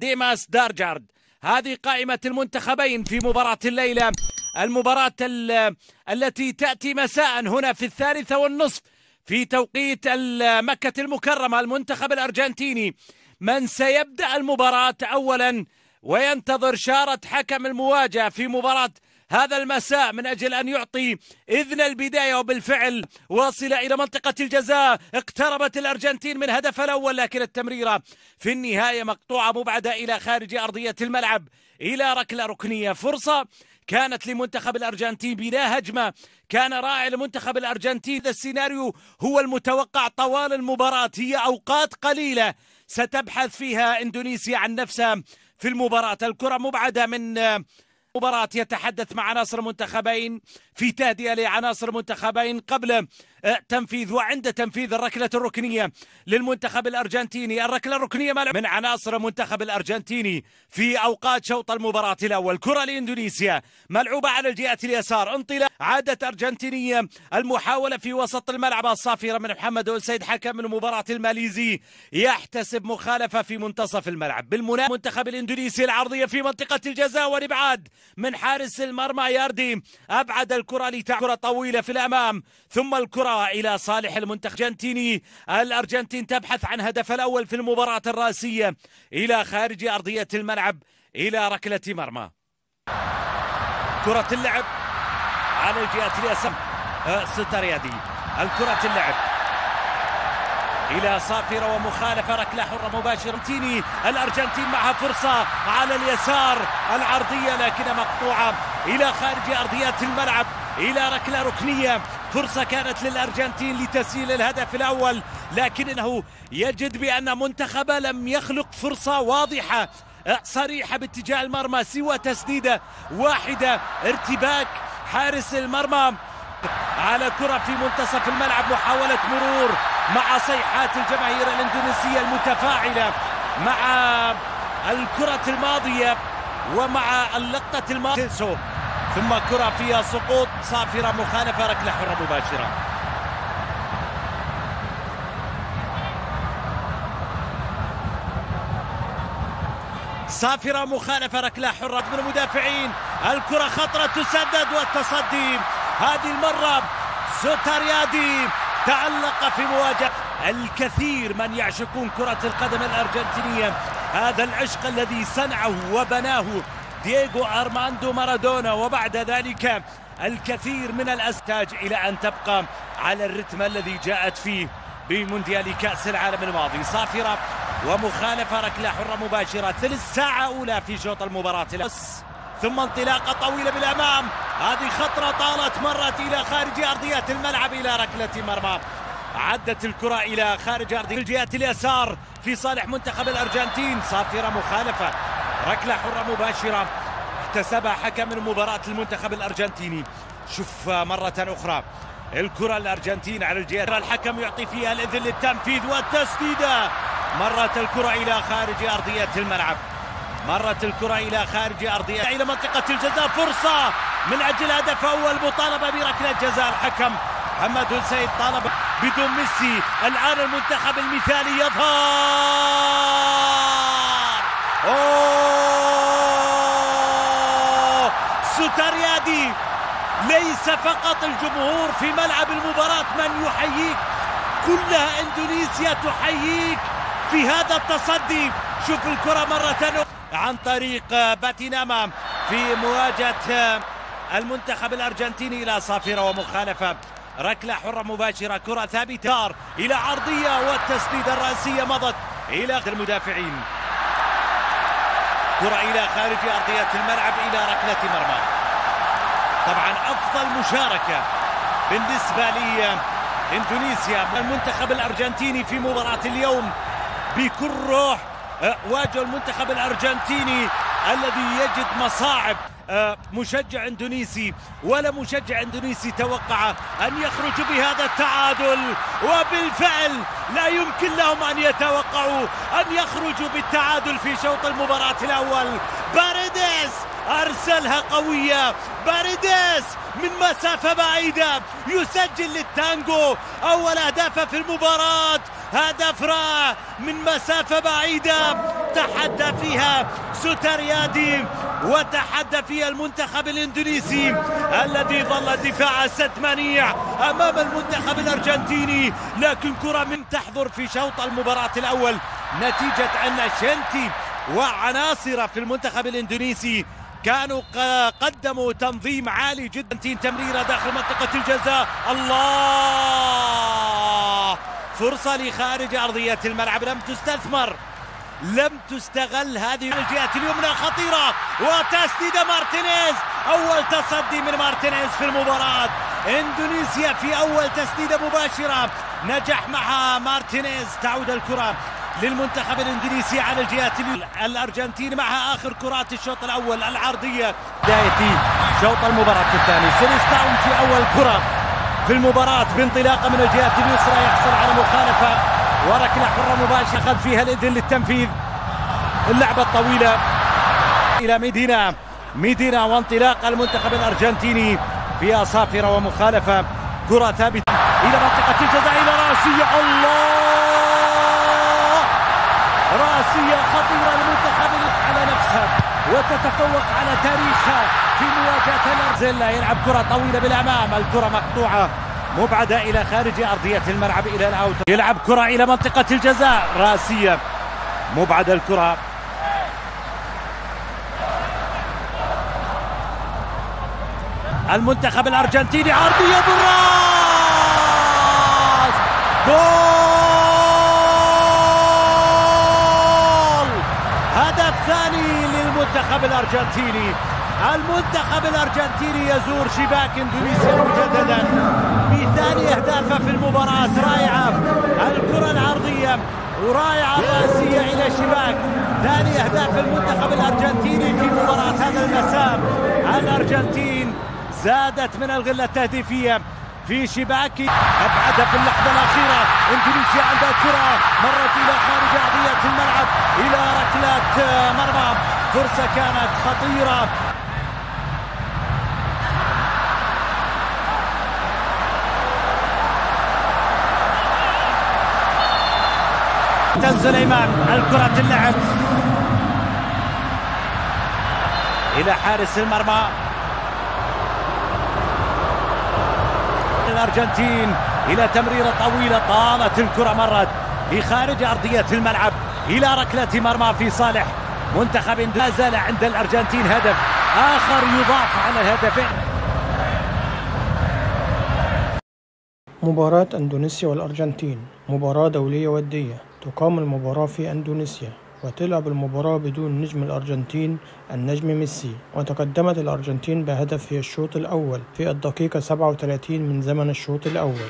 ديماس دارجارد. هذه قائمة المنتخبين في مباراة الليلة، المباراة التي تأتي مساء هنا في 1:30 في توقيت مكة المكرمة. المنتخب الأرجنتيني من سيبدأ المباراة أولا وينتظر شارة حكم المواجهة في مباراة هذا المساء من أجل أن يعطي إذن البداية، وبالفعل واصلة إلى منطقة الجزاء. اقتربت الأرجنتين من هدف الأول، لكن التمريرة في النهاية مقطوعة مبعدة إلى خارج أرضية الملعب إلى ركلة ركنية. فرصة كانت لمنتخب الأرجنتين بلا هجمة، كان رائع لمنتخب الأرجنتين. هذا السيناريو هو المتوقع طوال المباراة، هي أوقات قليلة ستبحث فيها إندونيسيا عن نفسها في المباراة. الكرة مبعدة من مباراة يتحدث مع عناصر المنتخبين في تهدئة لعناصر المنتخبين قبل تنفيذ وعند تنفيذ الركلة الركنية للمنتخب الأرجنتيني. الركلة الركنية من عناصر المنتخب الأرجنتيني في أوقات شوط المباراة الأول. كرة لإندونيسيا ملعوبة على الجهة اليسار، انطلاق عادة أرجنتينية، المحاولة في وسط الملعب الصافرة من محمد السيد حكم المباراة الماليزي يحتسب مخالفة في منتصف الملعب. بالمناسبة المنتخب الإندونيسي العرضية في منطقة الجزاء والإبعاد من حارس المرمى ياردي، أبعد الكرة كرة طويلة في الأمام، ثم الكرة إلى صالح المنتخب الأرجنتيني. الأرجنتين تبحث عن هدف الأول في المباراة الرئيسية إلى خارج أرضية الملعب إلى ركلة مرمى. كرة اللعب على الجهة اليسار، ستاريادي. الكرة اللعب إلى صافرة ومخالفة، ركلة حرة مباشرة. الأرجنتين معها فرصة على اليسار، العرضية لكنها مقطوعة إلى خارج أرضية الملعب إلى ركلة ركنية. فرصة كانت للأرجنتين لتسجيل الهدف الأول، لكنه يجد بأن منتخبه لم يخلق فرصة واضحة صريحة باتجاه المرمى سوى تسديدة واحدة. ارتباك حارس المرمى على كرة في منتصف الملعب، محاولة مرور مع صيحات الجماهير الإندونيسية المتفاعلة مع الكرة الماضية ومع اللقطة الماضية، ثم كرة فيها سقوط صافرة، مخالفة، ركلة حرة مباشرة. صافرة مخالفة، ركلة حرة من المدافعين. الكرة خطرة تسدد والتصدي هذه المرة ستاريادي تألق في مواجهة. الكثير من يعشقون كرة القدم الأرجنتينية، هذا العشق الذي صنعه وبناه دييغو أرماندو مارادونا، وبعد ذلك الكثير من الأستاج إلى أن تبقى على الرتم الذي جاءت فيه بمونديال كأس العالم الماضي. صافرة ومخالفة، ركلة حرة مباشرة. ثلث ساعة أولى في شوط المباراة، ثم انطلاقة طويلة بالأمام. هذه خطرة طالت، مرت إلى خارج أرضية الملعب إلى ركلة مرمى. عدت الكرة إلى خارج أرضية الجهة اليسار في صالح منتخب الأرجنتين. صافرة مخالفة، ركلة حرة مباشرة احتسبها حكم المباراة المنتخب الأرجنتيني. شوف مرة أخرى الكرة الأرجنتين على الجهة، الحكم يعطي فيها الإذن للتنفيذ والتسديدة. مرت الكرة إلى خارج أرضية الملعب، مرت الكرة إلى خارج أرضية إلى منطقة الجزاء. فرصة من أجل هدف أول، مطالبة بركلة جزاء. الحكم محمد السيد طالب بدون ميسي. الآن المنتخب المثالي يظهر. ستاريادي، ليس فقط الجمهور في ملعب المباراة من يحييك، كلها إندونيسيا تحييك في هذا التصدي. شوف الكرة مرة عن طريق باتيناما في مواجهة المنتخب الأرجنتيني إلى صافرة ومخالفة، ركلة حرة مباشرة. كرة ثابتة إلى عرضية والتسديدة الرأسية مضت إلى المدافعين. كرة إلى خارج أرضية الملعب إلى ركلة مرمى. طبعا أفضل مشاركة بالنسبة لإندونيسيا المنتخب الأرجنتيني في مباراة اليوم بكل روح. واجه المنتخب الأرجنتيني الذي يجد مصاعب. مشجع اندونيسي ولا مشجع اندونيسي توقع ان يخرجوا بهذا التعادل، وبالفعل لا يمكن لهم ان يتوقعوا ان يخرجوا بالتعادل في شوط المباراة الاول. باريديس ارسلها قوية، باريديس من مسافة بعيدة يسجل للتانجو اول اهدافه في المباراة. هدف رائع من مسافة بعيدة تحدى فيها سوتاريادي وتحدى فيها المنتخب الاندونيسي الذي ظل الدفاع سد منيع امام المنتخب الارجنتيني، لكن كرة من تحضر في شوط المباراة الاول نتيجة ان شنتي وعناصر في المنتخب الاندونيسي كانوا قدموا تنظيم عالي جدا. تمريرة داخل منطقة الجزاء، الله، فرصة لخارج أرضية الملعب لم تستثمر، لم تستغل. هذه الجهة اليمنى خطيرة وتسديد مارتينيز، أول تصدي من مارتينيز في المباراة. إندونيسيا في أول تسديدة مباشرة نجح معها مارتينيز، تعود الكرة للمنتخب الاندونيسي على الجهة الارجنتين معها اخر كرات الشوط الاول العرضية. بداية شوط المباراة الثاني، سيليستاون في اول كرة في المباراة بانطلاقة من الجهة اليسرى يحصل على مخالفة وركلة حرة مباشرة اخذ فيها الاذن للتنفيذ. اللعبة الطويلة الى ميدينا وانطلاق المنتخب الارجنتيني فيها صافرة ومخالفة. كرة ثابتة الى منطقة الجزاء الى راسية، الله، راسية خطيرة للمنتخب على نفسها وتتفوق على تاريخها في مواجهة الأرجنتين. يلعب كرة طويلة بالأمام، الكرة مقطوعة مبعدة إلى خارج أرضية الملعب إلى الأوت. يلعب كرة إلى منطقة الجزاء، راسية مبعدة الكرة. المنتخب الأرجنتيني عرضية بالراس، جول، هدف ثاني للمنتخب الأرجنتيني. المنتخب الأرجنتيني يزور شباك إندونيسيا مجددا بثاني أهدافه في المباراة. رائعة الكرة العرضية ورائعة الرأسية إلى شباك، ثاني أهداف المنتخب الأرجنتيني في مباراة هذا المساء. الأرجنتين زادت من الغلة التهديفية في شباك، أبعدها في اللحظة الأخيرة. إندونيسيا عندها كرة مرت إلى خارج أرضية الملعب إلى ركلة مرمى، فرصة كانت خطيرة. سليمان الكرة اللعب إلى حارس المرمى. الأرجنتين إلى تمريرة طويلة، طالت الكرة مرت لخارج أرضية الملعب إلى ركلة مرمى في صالح منتخب إندونيسيا. ما زال عند الأرجنتين هدف آخر يضاف على الهدفين. مباراة إندونيسيا والأرجنتين مباراة دولية ودية. تقام المباراة في إندونيسيا وتلعب المباراة بدون نجم الأرجنتين النجم ميسي. وتقدمت الأرجنتين بهدف في الشوط الأول في الدقيقة 37 من زمن الشوط الأول.